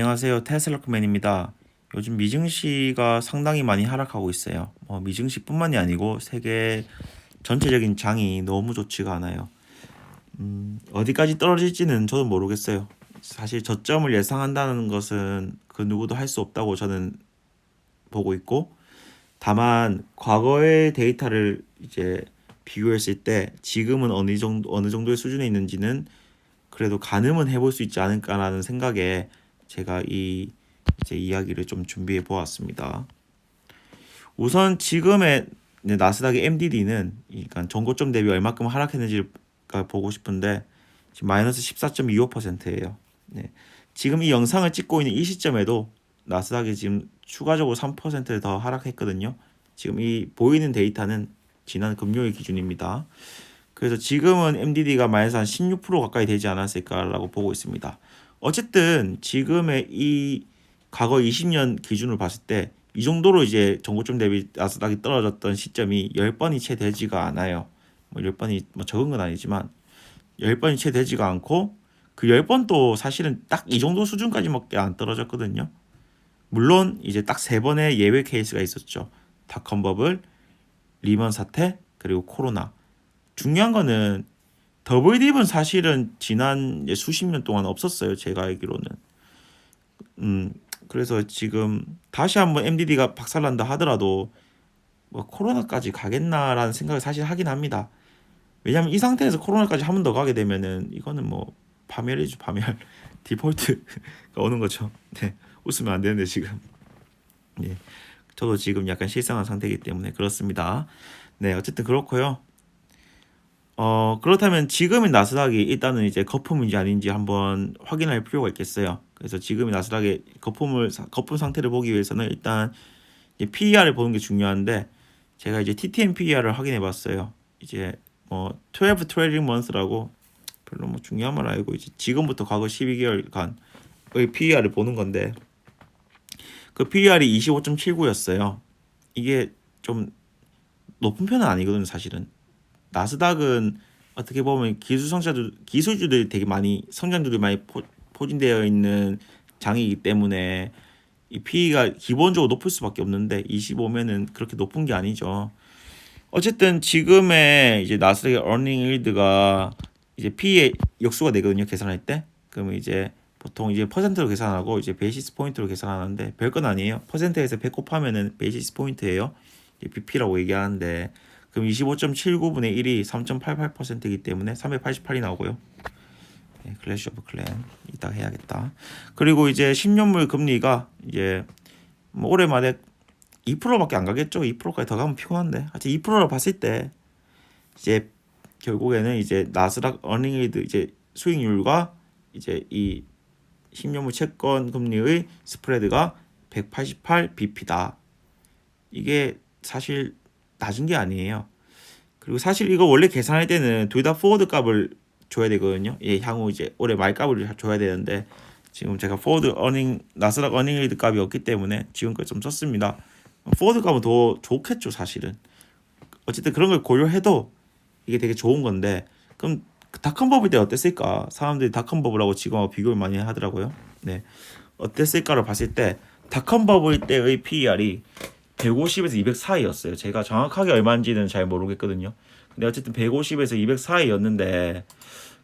안녕하세요. 테슬라크맨입니다. 요즘 미증시가 상당히 많이 하락하고 있어요. 미증시뿐만이 아니고 세계 전체적인 장이 너무 좋지가 않아요. 어디까지 떨어질지는 저도 모르겠어요. 사실 저점을 예상한다는 것은 그 누구도 할 수 없다고 저는 보고 있고, 다만 과거의 데이터를 이제 비교했을 때 지금은 어느 정도의 수준에 있는지는 그래도 가늠은 해볼 수 있지 않을까라는 생각에 제가 이제 이야기를 좀 준비해 보았습니다. 우선 지금의 나스닥의 MDD는 그러니까 전고점 대비 얼마큼 하락했는지가 보고 싶은데 지금 마이너스 14.25%예요. 네. 지금 이 영상을 찍고 있는 이 시점에도 나스닥이 지금 추가적으로 3%더 하락했거든요. 지금 이 보이는 데이터는 지난 금요일 기준입니다. 그래서 지금은 MDD가 마이너스 한 16% 가까이 되지 않았을까라고 보고 있습니다. 어쨌든 지금의 이 과거 20년 기준으로 봤을 때 이 정도로 이제 전고점 대비 나스닥이 떨어졌던 시점이 10번이 채 되지가 않아요. 10번이 적은 건 아니지만 10번이 채 되지가 않고 그 10번도 사실은 딱 이 정도 수준까지밖에 안 떨어졌거든요. 물론 이제 딱 3번의 예외 케이스가 있었죠. 닷컴 버블, 리먼 사태, 그리고 코로나. 중요한 거는 더블 딥은 사실은 지난 수십 년 동안 없었어요. 제가 알기로는. 그래서 지금 다시 한번 MDD가 박살난다 하더라도 코로나까지 가겠나라는 생각을 사실 하긴 합니다. 왜냐면 이 상태에서 코로나까지 한 번 더 가게 되면은 이거는 파멸이죠, 파멸. 디폴트가 오는 거죠. 네. 웃으면 안 되는데 지금. 네. 저도 지금 약간 실상한 상태이기 때문에 그렇습니다. 네, 어쨌든 그렇고요. 그렇다면 지금의 나스닥이 일단은 이제 거품인지 아닌지 한번 확인할 필요가 있겠어요. 그래서 지금의 나스닥의 거품 상태를 보기 위해서는 일단 PER을 보는 게 중요한데, 제가 이제 TTM PER을 확인해 봤어요. 이제 12 트레이딩 먼스라고 별로 중요한 말 알고 이제 지금부터 과거 12개월간의 PER을 보는 건데, 그 PER이 25.79였어요. 이게 좀 높은 편은 아니거든요, 사실은. 나스닥은 어떻게 보면 기술주들이 되게 많이 성장주들이 많이 포진되어 있는 장이기 때문에 이 P가 기본적으로 높을 수밖에 없는데 25면은 그렇게 높은 게 아니죠. 어쨌든 지금의 이제 나스닥의 earning yield가 이제 P의 역수가 되거든요, 계산할 때. 그러면 이제 보통 이제 퍼센트로 계산하고 이제 베이시스 포인트로 계산하는데 별건 아니에요. 퍼센트에서 100 곱하면은 베이시스 포인트예요. BP라고 얘기하는데, 그럼 25.79분의 1이 3.88%이기 때문에 388이 나오고요. 네, 클래시 오브 클랜 이따 해야겠다. 그리고 이제 10년물 금리가 이제 올해 말에 2%밖에 안 가겠죠. 2%까지 더 가면 피곤한데. 하여튼 2%로 봤을 때 이제 결국에는 이제 나스닥 어닝일드 이제 수익률과 이제 이 10년물 채권 금리의 스프레드가 188 bp다. 이게 사실 낮은 게 아니에요. 그리고 사실 이거 원래 계산할 때는 둘 다 포워드 값을 줘야 되거든요. 향후 이제 올해 말값을 줘야 되는데 지금 제가 포워드 어닝 나스닥 어닝 리드 값이 없기 때문에 지금까지 좀 썼습니다. 포워드 값은 더 좋겠죠, 사실은. 어쨌든 그런 걸 고려해도 이게 되게 좋은 건데, 그럼 닷컴 버블 때 어땠을까? 사람들이 닷컴 버블하고 지금하고 비교를 많이 하더라고요. 네, 어땠을까를 봤을 때 닷컴 버블 때의 PER이 150에서 200 사이였어요. 제가 정확하게 얼마인지는 잘 모르겠거든요. 근데 어쨌든 150에서 200 사이였는데,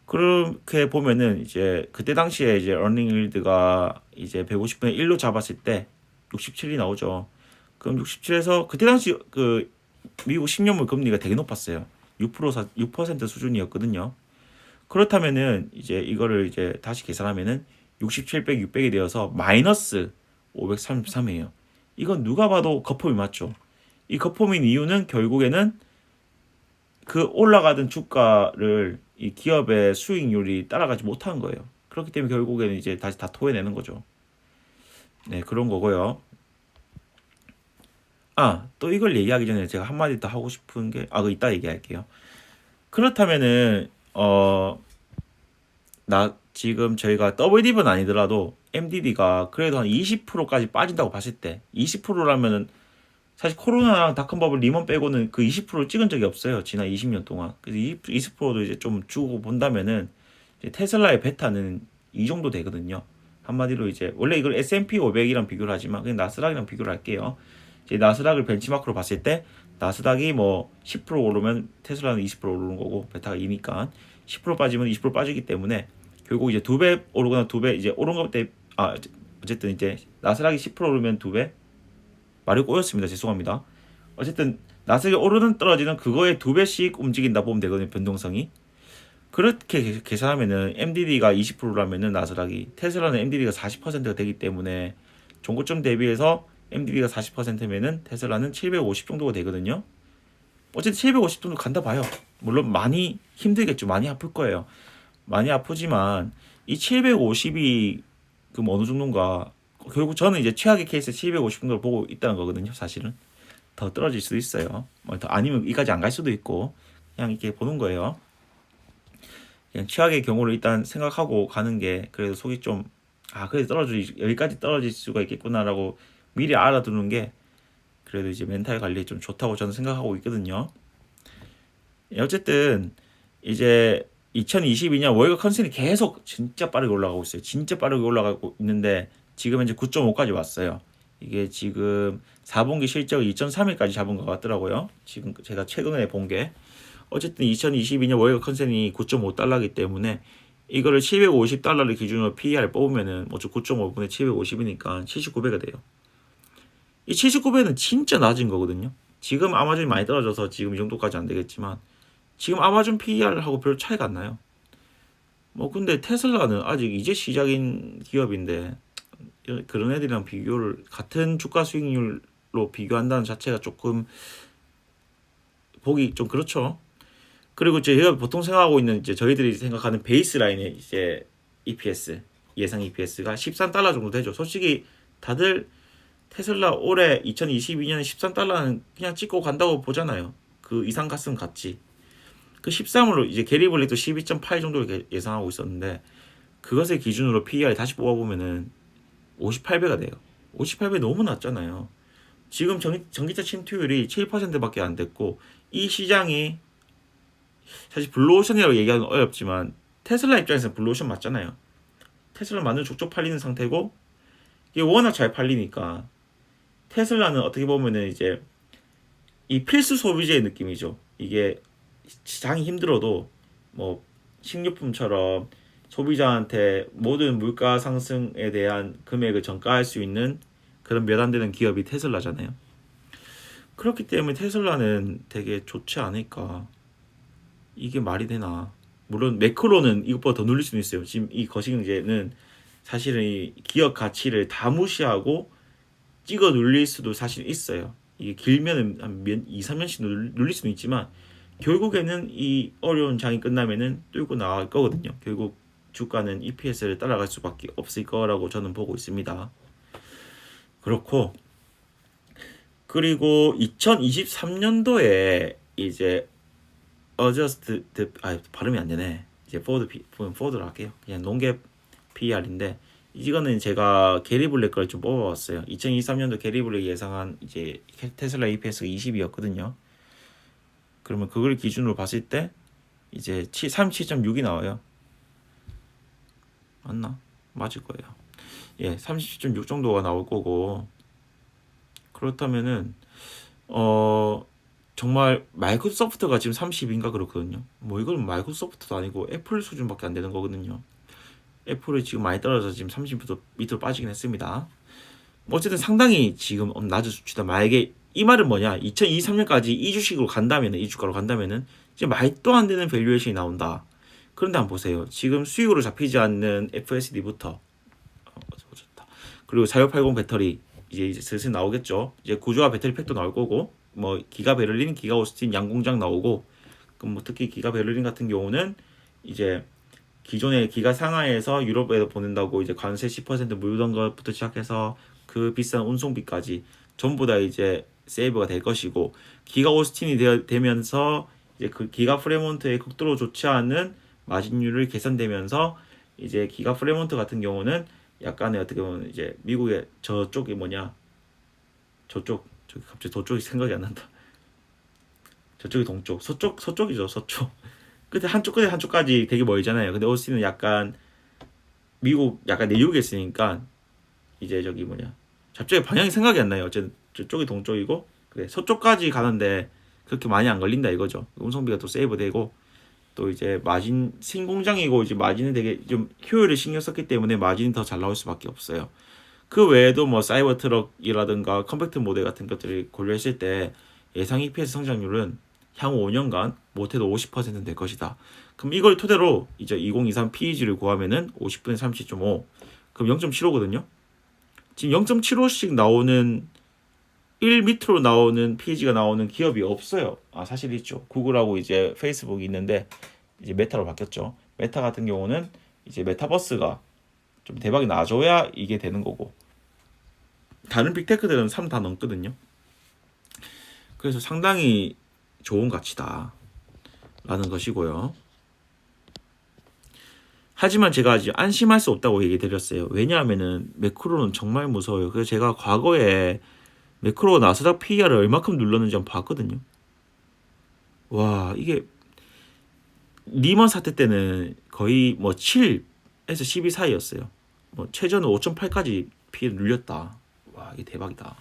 그렇게 보면은 이제 그때 당시에 이제 earning yield가 이제 150분의 1로 잡았을 때 67이 나오죠. 그럼 67에서 그때 당시 그 미국 10년물 금리가 되게 높았어요. 6% 수준이었거든요. 그렇다면은 이제 이거를 이제 다시 계산하면은 67 빼기 600이 되어서 마이너스 533이에요. 이건 누가 봐도 거품이 맞죠. 이 거품인 이유는 결국에는 그 올라가던 주가를 이 기업의 수익률이 따라가지 못한 거예요. 그렇기 때문에 결국에는 이제 다시 다 토해내는 거죠. 네, 그런 거고요. 또 이걸 얘기하기 전에 제가 한마디 더 하고 싶은 게, 그거 이따 얘기할게요. 그렇다면은, 지금 저희가 더블 딥은 아니더라도 MDD가 그래도 한 20%까지 빠진다고 봤을 때, 20%라면은 사실 코로나랑 닷컴버블 리먼 빼고는 그 20%를 찍은 적이 없어요. 지난 20년 동안. 그래서 20%도 이제 좀 주고 본다면은 이제 테슬라의 베타는 이 정도 되거든요. 한마디로 이제 원래 이걸 S&P 500이랑 비교를 하지만 그냥 나스닥이랑 비교를 할게요. 이제 나스닥을 벤치마크로 봤을 때 나스닥이 뭐 10% 오르면 테슬라는 20% 오르는 거고 베타가 2니까 10% 빠지면 20% 빠지기 때문에 결국 이제 2배 오르거나 2배 이제 오른 것 때 어쨌든 이제 나스닥이 10% 오르면 2배 말이 꼬였습니다. 죄송합니다. 어쨌든 나스닥이 오르는 떨어지는 그거에 2배씩 움직인다 보면 되거든요. 변동성이. 그렇게 계산하면은 MDD가 20%라면은 나스닥이 테슬라는 MDD가 40%가 되기 때문에 종고점 대비해서 MDD가 40%면은 테슬라는 750 정도가 되거든요. 어쨌든 750 정도 간다 봐요. 물론 많이 힘들겠죠. 많이 아플 거예요. 많이 아프지만 이 750이 그럼 어느 정도인가 결국 저는 이제 최악의 케이스 750 정도를 보고 있다는 거거든요. 사실은 더 떨어질 수도 있어요. 더 아니면 이까지 안 갈 수도 있고 그냥 이렇게 보는 거예요. 그냥 최악의 경우를 일단 생각하고 가는 게 그래도 속이 좀 그래도 여기까지 떨어질 수가 있겠구나라고 미리 알아두는 게 그래도 이제 멘탈 관리에 좀 좋다고 저는 생각하고 있거든요. 어쨌든 이제 2022년 월가 컨센이 계속 진짜 빠르게 올라가고 있어요. 진짜 빠르게 올라가고 있는데 지금 현재 9.5까지 왔어요. 이게 지금 4분기 실적을 2.3일까지 잡은 것 같더라고요. 지금 제가 최근에 본 게. 어쨌든 2022년 월가 컨센이 9.5달러이기 때문에 이거를 750달러를 기준으로 PER 뽑으면은 뭐 9.5분의 750이니까 79배가 돼요. 이 79배는 진짜 낮은 거거든요. 지금 아마존이 많이 떨어져서 지금 이 정도까지 안 되겠지만 지금 아마존 PER하고 별 차이가 안 나요. 뭐 근데 테슬라는 아직 이제 시작인 기업인데 그런 애들이랑 비교를 같은 주가 수익률로 비교한다는 자체가 조금 보기 좀 그렇죠. 그리고 제가 보통 생각하고 있는 이제 저희들이 생각하는 베이스라인의 이제 EPS 예상 EPS가 13달러 정도 되죠. 솔직히 다들 테슬라 올해 2022년에 13달러는 그냥 찍고 간다고 보잖아요. 그 이상 갔으면 갔지. 그 13으로 이제 게리 블레도 12.8 정도를 예상하고 있었는데 그것을 기준으로 PER 다시 뽑아보면은 58배가 돼요. 58배 너무 낮잖아요. 지금 전기차 침투율이 7%밖에 안 됐고 이 시장이 사실 블루오션이라고 얘기하기는 어렵지만 테슬라 입장에서는 블루오션 맞잖아요. 테슬라 만든 족족 팔리는 상태고 이게 워낙 잘 팔리니까 테슬라는 어떻게 보면은 이제 이 필수 소비재의 느낌이죠. 이게 시장이 힘들어도 뭐 식료품처럼 소비자한테 모든 물가 상승에 대한 금액을 전가할 수 있는 그런 몇 안 되는 기업이 테슬라잖아요. 그렇기 때문에 테슬라는 되게 좋지 않을까. 이게 말이 되나. 물론 매크로는 이것보다 더 눌릴 수는 있어요. 지금 이 거시경제는 사실은 이 기업 가치를 다 무시하고 찍어 눌릴 수도 사실 있어요. 이게 길면은 한 2, 3년씩 눌릴 수는 있지만 결국에는 이 어려운 장이 끝나면은 뚫고 나갈 거거든요. 결국 주가는 EPS를 따라갈 수밖에 없을 거라고 저는 보고 있습니다. 그렇고 그리고 2023년도에 이제 발음이 안 되네. 이제 포드로 할게요. 그냥 농갭 PER인데 이거는 제가 게리 블랙 걸 좀 뽑아봤어요. 2023년도 게리 블랙 예상한 이제 테슬라 EPS가 20이었거든요. 그러면 그걸 기준으로 봤을 때 이제 37.6이 나와요. 맞나? 맞을 거예요. 예, 37.6 정도가 나올 거고 그렇다면은 정말 마이크로소프트가 지금 30인가 그렇거든요. 뭐 이건 마이크로소프트도 아니고 애플 수준밖에 안 되는 거거든요. 애플이 지금 많이 떨어져서 지금 30% 밑으로 빠지긴 했습니다. 뭐 어쨌든 상당히 지금 낮은 수치다. 만약에 이 말은 뭐냐? 2023년까지 이 주식으로 간다면은 이 주가로 간다면은 이제 말도 안 되는 밸류에이션이 나온다. 그런데 한번 보세요. 지금 수익으로 잡히지 않는 FSD부터 그리고 4680 배터리 이제 슬슬 나오겠죠. 이제 구조화 배터리 팩도 나올 거고 뭐 기가 베를린, 기가 오스틴 양공장 나오고 그럼 뭐 특히 기가 베를린 같은 경우는 이제 기존의 기가 상하에서 유럽에 보낸다고 이제 관세 10% 물던 것부터 시작해서 그 비싼 운송비까지 전부 다 이제 세이브가 될 것이고 기가 오스틴이 되면서 이제 그 기가 프레몬트의 극도로 좋지 않은 마진율을 개선되면서 이제 기가 프레몬트 같은 경우는 약간의 어떻게 보면 이제 미국의 저쪽이 뭐냐 저기 갑자기 저쪽이 생각이 안 난다. 저쪽이 동쪽, 서쪽이죠, 서쪽. 끝에 한쪽까지 되게 멀잖아요. 근데 오스틴은 약간 미국 약간 내륙에 있으니까 이제 저기 뭐냐 갑자기 방향이 생각이 안 나요. 어쨌든 저쪽이 동쪽이고 그래 서쪽까지 가는데 그렇게 많이 안 걸린다 이거죠. 운송비가 또 세이브되고 또 이제 마진 신공장이고 이제 마진은 되게 좀 효율에 신경 썼기 때문에 마진이 더 잘 나올 수밖에 없어요. 그 외에도 뭐 사이버 트럭이라든가 컴팩트 모델 같은 것들이 고려했을 때 예상 EPS 성장률은 향후 5년간 못해도 50%는 될 것이다. 그럼 이걸 토대로 이제 2023 PEG를 구하면은 50분의 30.5 그럼 0.75거든요. 지금 0.75씩 나오는 1 밑으로 나오는 PEG가 나오는 기업이 없어요. 아 사실 있죠. 구글하고 이제 페이스북이 있는데 이제 메타로 바뀌었죠. 메타 같은 경우는 이제 메타버스가 좀 대박이 나줘야 이게 되는 거고 다른 빅테크들은 3 다 넘거든요. 그래서 상당히 좋은 가치다 라는 것이고요. 하지만 제가 아직 안심할 수 없다고 얘기 드렸어요. 왜냐하면은 매크로는 정말 무서워요. 그래서 제가 과거에 매크로 나스닥 PER을 얼마큼 눌렀는지 한번 봤거든요. 와 이게 리먼 사태 때는 거의 뭐 7에서 12 사이였어요. 뭐 최저는 5.8까지 PE를 눌렸다. 와 이게 대박이다.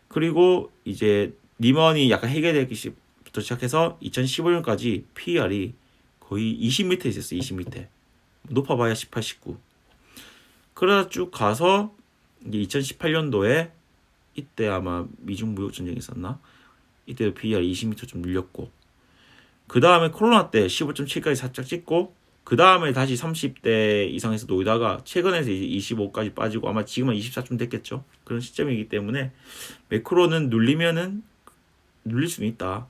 그리고 이제 리먼이 약간 해결되기부터 시작해서 2015년까지 PER이 거의 20 밑에 있었어요. 20 밑에. 높아봐야 18, 19. 그러다 쭉 가서 이제 2018년도에 이때 아마 미중 무역 전쟁이 있었나? 이때도 PER 20m 좀 늘렸고 그 다음에 코로나 때 15.7까지 살짝 찍고 그 다음에 다시 30대 이상에서 놀다가 최근에서 이제 25까지 빠지고 아마 지금은 24좀 됐겠죠. 그런 시점이기 때문에 매크로는 눌리면은 눌릴 수는 있다.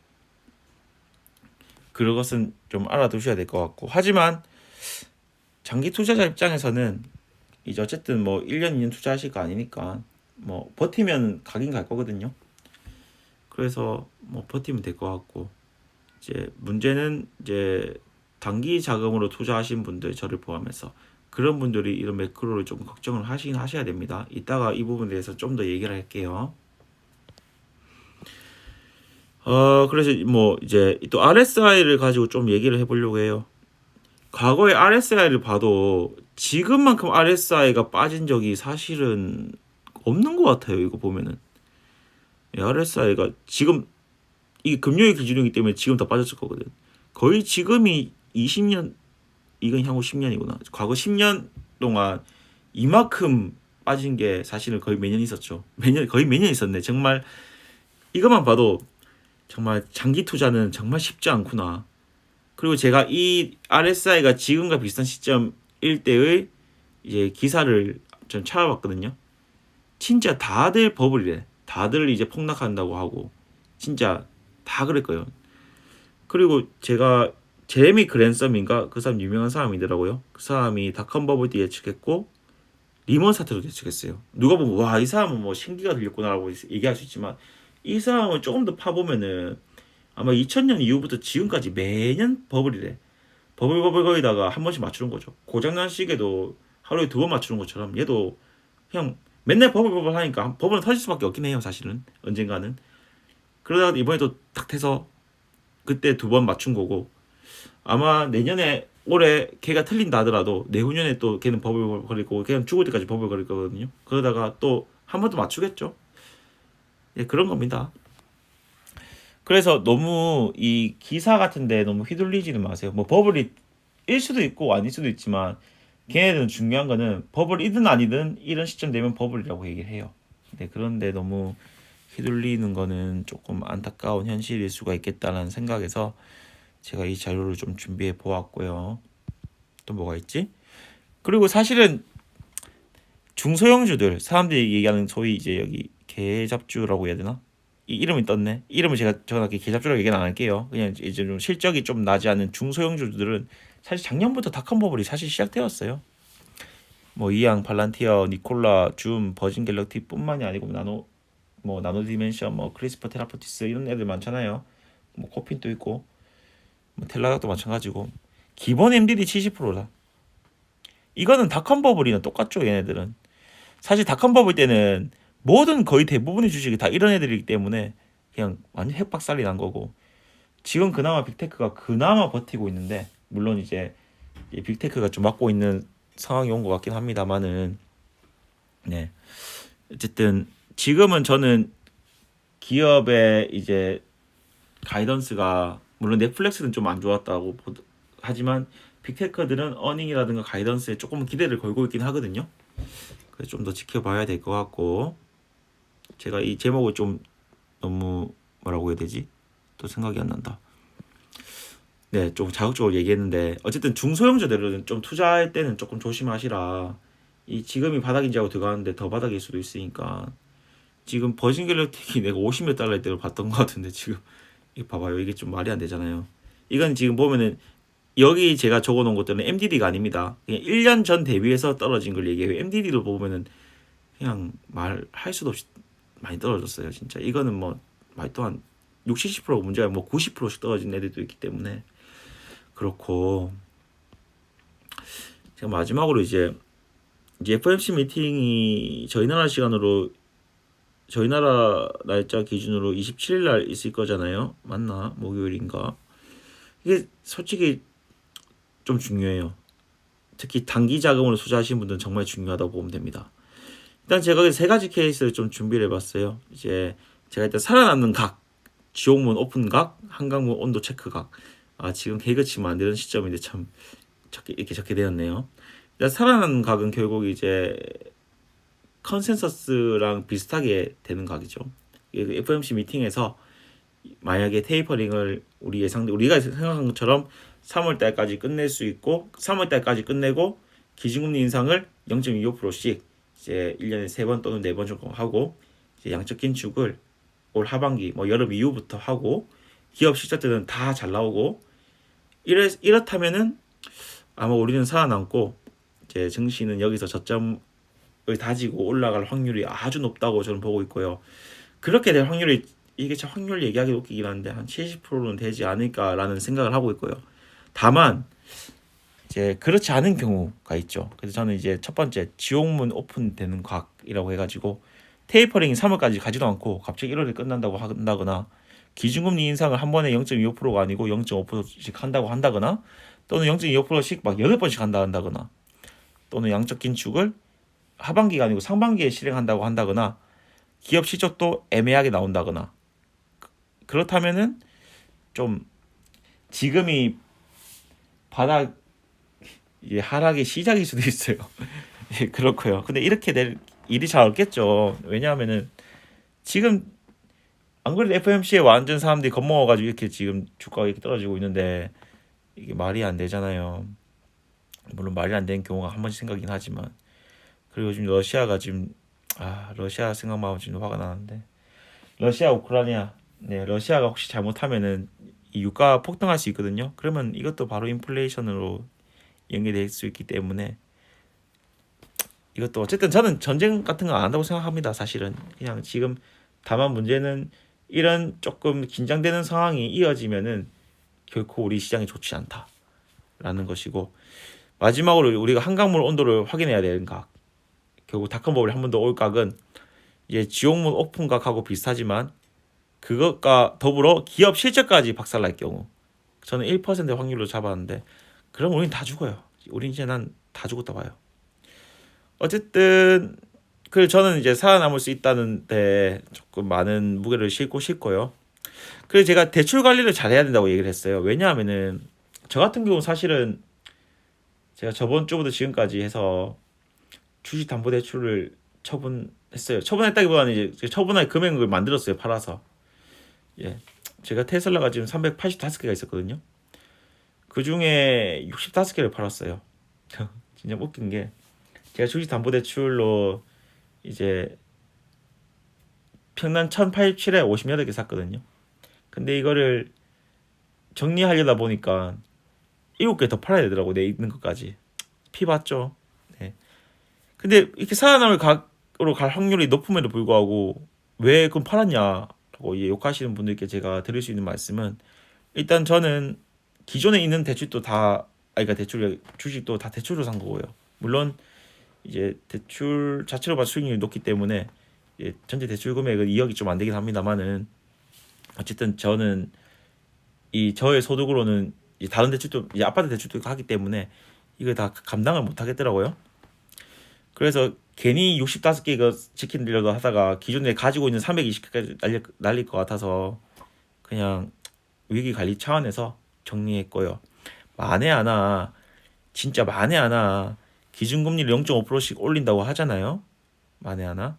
그것은 좀 알아두셔야 될 것 같고 하지만 장기 투자자 입장에서는 이제 어쨌든 뭐 1년 2년 투자하실 거 아니니까 뭐 버티면 가긴 갈 거거든요. 그래서 뭐 버티면 될 것 같고 이제 문제는 이제 단기 자금으로 투자하신 분들 저를 포함해서 그런 분들이 이런 매크로를 좀 걱정을 하셔야 됩니다. 이따가 이 부분에 대해서 좀 더 얘기를 할게요. 그래서 뭐 이제 또 RSI를 가지고 좀 얘기를 해보려고 해요. 과거에 RSI를 봐도 지금만큼 RSI가 빠진 적이 사실은 없는 것 같아요. 이거 보면은 RSI가 지금 이게 금요일 기준이기 때문에 지금 더 빠졌을 거거든. 거의 지금이 20년 이건 향후 10년이구나. 과거 10년 동안 이만큼 빠진 게 사실은 거의 매년 있었죠. 거의 매년 있었네. 정말 이것만 봐도 정말 장기 투자는 정말 쉽지 않구나. 그리고 제가 이 RSI가 지금과 비슷한 시점일 때의 이제 기사를 좀 찾아봤거든요. 진짜 다들 버블이래. 다들 이제 폭락한다고 하고 진짜 다 그럴 거예요. 그리고 제가 제레미 그랜섬인가 그 사람 유명한 사람이더라고요. 그 사람이 닷컴 버블 때 예측했고 리먼 사태도 예측했어요. 누가 보면 와 이 사람은 뭐 신기가 들렸구나라고 얘기할 수 있지만 이 사람을 조금 더 파보면은 아마 2000년 이후부터 지금까지 매년 버블이래. 버블 거기다가 한 번씩 맞추는 거죠. 고장난 시계도 하루에 2번 맞추는 것처럼 얘도 그냥 맨날 버블 하니까 버블은 터질 수밖에 없긴 해요. 사실은 언젠가는. 그러다가 이번에도 탁 태서 그때 2번 맞춘 거고 아마 내년에 올해 걔가 틀린다 하더라도 내후년에 또 걔는 버블 거리고 걔는 죽을 때까지 버블 거릴 거거든요. 그러다가 또 한 번 더 맞추겠죠. 예, 그런 겁니다. 그래서 너무 이 기사 같은데 너무 휘둘리지는 마세요. 뭐 버블이 일 수도 있고 아닐 수도 있지만 걔네들은 중요한 거는 버블이든 아니든 이런 시점 되면 버블이라고 얘기를 해요. 네, 그런데 너무 휘둘리는 거는 조금 안타까운 현실일 수가 있겠다는 생각에서 제가 이 자료를 좀 준비해 보았고요. 또 뭐가 있지? 그리고 사실은 중소형주들 사람들이 얘기하는 소위 이제 여기 개잡주라고 해야 되나? 이 이름이 떴네. 이름을 제가 정확하게 개잡주라고 얘기는 안 할게요. 그냥 이제 좀 실적이 좀 나지 않은 중소형주들은 사실 작년부터 닷컴 버블이 사실 시작되었어요. 뭐 이양, 팔란티어, 니콜라, 줌, 버진 갤럭티뿐만이 아니고 나노 디멘션, 뭐 크리스퍼 테라포티스 이런 애들 많잖아요. 뭐 코핀도 있고 뭐 텔라각도 마찬가지고 기본 MDD 70%다. 이거는 닷컴 버블이랑 똑같죠. 얘네들은 사실 닷컴 버블 때는 모든 거의 대부분의 주식이 다 이런 애들이기 때문에 그냥 완전 핵박살이 난 거고 지금 그나마 빅테크가 그나마 버티고 있는데 물론 이제 빅테크가 좀 맡고 있는 상황이 온 것 같긴 합니다만은 네 어쨌든 지금은 저는 기업의 이제 가이던스가 물론 넷플릭스는 좀 안 좋았다고 하지만 빅테크들은 어닝이라든가 가이던스에 조금 기대를 걸고 있긴 하거든요. 그래서 좀 더 지켜봐야 될 것 같고 제가 이 제목을 좀 너무 뭐라고 해야 되지? 또 생각이 안 난다. 네, 좀 자극적으로 얘기했는데 어쨌든 중소형주들은 좀 투자할 때는 조금 조심하시라. 이 지금이 바닥인지 하고 들어가는데 더 바닥일 수도 있으니까 지금 버진 갤럭틱이 내가 50몇 달러일 때로 봤던 것 같은데 지금 이거 봐봐요. 이게 좀 말이 안 되잖아요. 이건 지금 보면은 여기 제가 적어놓은 것들은 MDD가 아닙니다. 그냥 1년 전 대비해서 떨어진 걸 얘기해요. MDD를 보면은 그냥 말할 수도 없이 많이 떨어졌어요. 진짜 이거는 뭐 말도 한 60, 70%가 문제가 뭐 90%씩 떨어진 애들도 있기 때문에 그렇고 제가 마지막으로 이제 FOMC 미팅이 저희 나라 시간으로 저희 나라 날짜 기준으로 27일 날 있을 거잖아요. 맞나? 목요일인가? 이게 솔직히 좀 중요해요. 특히 단기 자금으로 투자하시는 분들은 정말 중요하다고 보면 됩니다. 일단 제가 세 가지 케이스를 좀 준비를 해봤어요. 이제 제가 일단 살아남는 각, 지옥문 오픈 각, 한강문 온도 체크 각. 아 지금 개그 치면 안 되는 시점인데 참 이렇게 적게 되었네요. 일단 살아남는 각은 결국 이제 컨센서스랑 비슷하게 되는 각이죠. FOMC 미팅에서 만약에 테이퍼링을 우리가 생각한 것처럼 3월 달까지 끝낼 수 있고 3월 달까지 끝내고 기준금리 인상을 0.25%씩 이제 1년에 3번 또는 4번 정도 하고 이제 양적 긴축을 올 하반기 뭐 여름 이후부터 하고 기업 실적들은 다 잘 나오고 이렇다면은 아마 우리는 살아남고 이제 증시는 여기서 저점을 다지고 올라갈 확률이 아주 높다고 저는 보고 있고요. 그렇게 될 확률이 이게 참 확률 얘기하기 웃기긴 한데 한 70%는 되지 않을까라는 생각을 하고 있고요. 다만 이제 그렇지 않은 경우가 있죠. 그래서 저는 이제 첫 번째 지옥문 오픈되는 각이라고 해가지고 테이퍼링이 3월까지 가지도 않고 갑자기 1월에 끝난다고 한다거나 기준금리 인상을 한 번에 0.25%가 아니고 0.5%씩 한다고 한다거나 또는 0.25%씩 막 8번씩 한다거나 또는 양적 긴축을 하반기가 아니고 상반기에 실행한다고 한다거나 기업 실적도 애매하게 나온다거나 그렇다면은 좀 지금이 바닥 하락의 시작일 수도 있어요. 예, 그렇고요. 근데 이렇게 될 일이 잘 없겠죠. 왜냐하면은 지금 안 그래도 FOMC에 완전 사람들이 겁먹어가지고 이렇게 지금 주가가 이렇게 떨어지고 있는데 이게 말이 안 되잖아요. 물론 말이 안 되는 경우가 한 번씩 생각이긴 하지만 그리고 지금 러시아가 지금 러시아 생각만 하면 지금 화가 나는데 러시아 우크라이나 네 러시아가 혹시 잘못하면은 이 유가 폭등할 수 있거든요. 그러면 이것도 바로 인플레이션으로 연계될 수 있기 때문에 이것도 어쨌든 저는 전쟁 같은 거 안 한다고 생각합니다. 사실은 그냥 지금 다만 문제는 이런 조금 긴장되는 상황이 이어지면은 결코 우리 시장이 좋지 않다라는 것이고 마지막으로 우리가 한강물 온도를 확인해야 되는 각 결국 닷컴버블이 한 번 더 올 각은 이제 지옥문 오픈 각하고 비슷하지만 그것과 더불어 기업 실적까지 박살날 경우 저는 1% 확률로 잡았는데 그럼 우린 다 죽어요. 우린 이제 난 다 죽었다 봐요. 어쨌든 그 저는 이제 살아남을 수 있다는데 조금 많은 무게를 싣고 싶고요. 그래서 제가 대출 관리를 잘 해야 된다고 얘기를 했어요. 왜냐하면은 저 같은 경우 사실은 제가 저번 주부터 지금까지 해서 주식담보대출을 처분했어요. 처분했다기보다는 이제 처분할 금액을 만들었어요. 팔아서. 예, 제가 테슬라가 지금 385개가 있었거든요. 그 중에 65개를 팔았어요. 진짜 웃긴 게 제가 주식담보대출로 이제 평단 1087에 58개 샀거든요. 근데 이거를 정리하려다 보니까 7개 더 팔아야 되더라고. 내 있는 것까지. 피 봤죠. 네. 근데 이렇게 살아남을 각으로 갈 확률이 높음에도 불구하고 왜 그럼 팔았냐라고 욕하시는 분들께 제가 드릴 수 있는 말씀은 일단 저는 기존에 있는 대출도 다 그러니까 대출 주식도 다 대출로 산 거고요. 물론 이제 대출 자체로 봐도 수익률이 높기 때문에 전체 대출 금액은 2억이 좀 안 되긴 합니다만은 어쨌든 저는 이 저의 소득으로는 다른 대출도 이제 아파트 대출도 하기 때문에 이거 다 감당을 못 하겠더라고요. 그래서 괜히 65개 이거 지키려고 하다가 기존에 가지고 있는 320개까지 날릴 것 같아서 그냥 위기 관리 차원에서 정리했고요. 만에 하나 진짜 만에 하나 기준금리를 0.5%씩 올린다고 하잖아요. 만에 하나.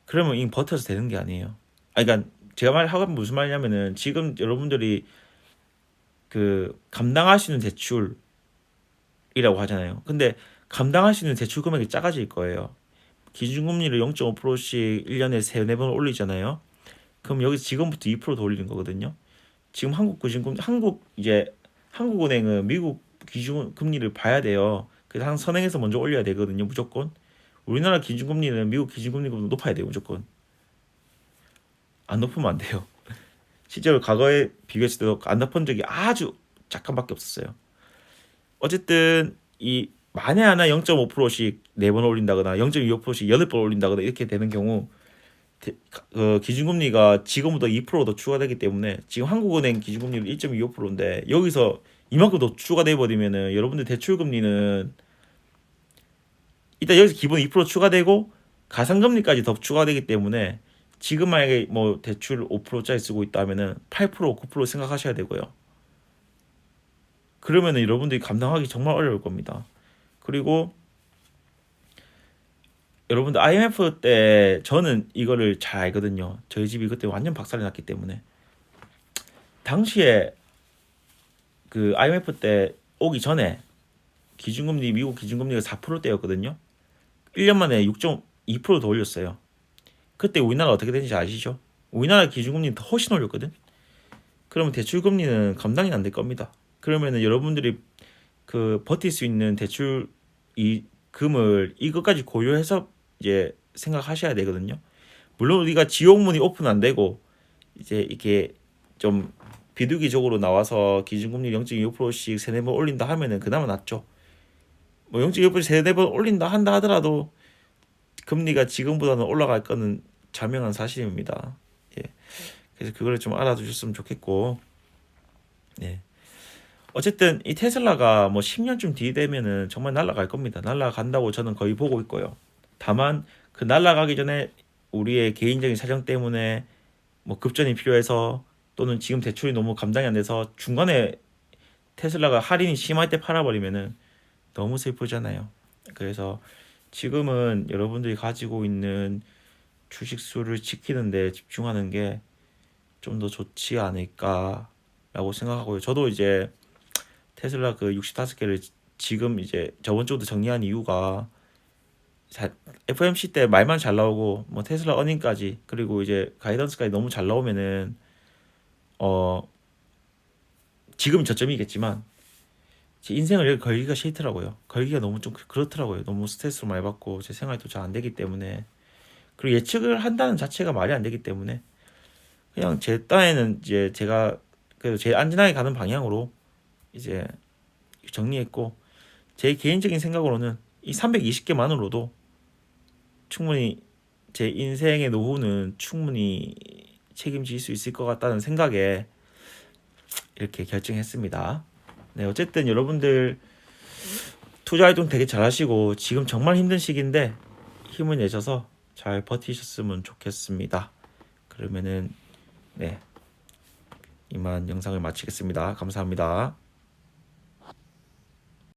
그러면 이 버텨서 되는 게 아니에요. 그러니까 제가 하고 무슨 말이냐면은 지금 여러분들이 그 감당할 수 있는 대출이라고 하잖아요. 근데 감당할 수 있는 대출 금액이 작아질 거예요. 기준금리를 0.5%씩 1년에 3-4번 올리잖아요. 그럼 여기 지금부터 2%더 올리는 거거든요. 지금 한국은행은 미국 기준금리를 봐야 돼요. 그래서 한 선행해서 먼저 올려야 되거든요. 무조건. 우리나라 기준금리는 미국 기준금리보다 높아야 돼요. 무조건. 안 높으면 안 돼요. 실제로 과거에 비교했을 때도 안 높은 적이 아주 잠깐밖에 없었어요. 어쨌든 이 만에 하나 0.5%씩 4번 올린다거나 0.25%씩 8번 올린다거나 이렇게 되는 경우 기준금리가 지금보다 2%더 추가되기 때문에 지금 한국은행 기준금리는 1.25%인데 여기서 이만큼 더 추가돼 버리면은 여러분들 대출금리는 일단 여기서 기본 2% 추가되고 가상금리까지 더 추가되기 때문에 지금 만약에 뭐 대출 5%짜리 쓰고 있다면은 8% 9% 생각하셔야 되고요. 그러면은 여러분들이 감당하기 정말 어려울 겁니다. 그리고 여러분들 IMF 때 저는 이거를 잘 알거든요. 저희 집이 그때 완전 박살이 났기 때문에 당시에 그 IMF 때 오기 전에 기준금리 미국 기준금리가 4%대였거든요. 1년 만에 6.2%더 올렸어요. 그때 우리나라 어떻게 되는지 아시죠? 우리나라 기준금리는 더 훨씬 올렸거든. 그러면 대출금리는 감당이 안 될 겁니다. 그러면은 여러분들이 그 버틸 수 있는 대출 이 금을 이것까지 고려해서 이제 생각하셔야 되거든요. 물론 우리가 지옥문이 오픈 안 되고 이제 이렇게 좀 비둘기적으로 나와서 기준금리 0.25%씩 3-4번 올린다 하면은 그나마 낫죠. 뭐 0.25% 3-4번 올린다 한다 하더라도 금리가 지금보다는 올라갈 거는 자명한 사실입니다. 예. 그래서 그거를 좀 알아두셨으면 좋겠고, 예. 어쨌든 이 테슬라가 뭐 10년쯤 뒤 되면은 정말 날아갈 겁니다. 날아간다고 저는 거의 보고 있고요. 다만 그 날아가기 전에 우리의 개인적인 사정 때문에 뭐 급전이 필요해서 또는 지금 대출이 너무 감당이 안 돼서 중간에 테슬라가 할인이 심할 때 팔아버리면은 너무 슬프잖아요. 그래서 지금은 여러분들이 가지고 있는 주식 수를 지키는 데 집중하는 게 좀 더 좋지 않을까라고 생각하고요. 저도 이제 테슬라 그 65개를 지금 이제 저번 주부터 정리한 이유가 FOMC 때 말만 잘 나오고 뭐 테슬라 어닝까지 그리고 이제 가이던스까지 너무 잘 나오면은 지금 저점이겠지만 제 인생을 여기 걸기가 싫더라고요. 걸기가 너무 좀 그렇더라고요. 너무 스트레스를 많이 받고 제 생활도 잘 안 되기 때문에 그리고 예측을 한다는 자체가 말이 안 되기 때문에 그냥 제 딴에는 이제 제가 그래도 제일 안전하게 가는 방향으로 이제 정리했고 제 개인적인 생각으로는 이 320개만으로도 충분히 제 인생의 노후는 충분히 책임질 수 있을 것 같다는 생각에 이렇게 결정했습니다. 네, 어쨌든 여러분들 투자 활동 되게 잘하시고 지금 정말 힘든 시기인데 힘을 내셔서 잘 버티셨으면 좋겠습니다. 그러면은 네, 이만 영상을 마치겠습니다. 감사합니다.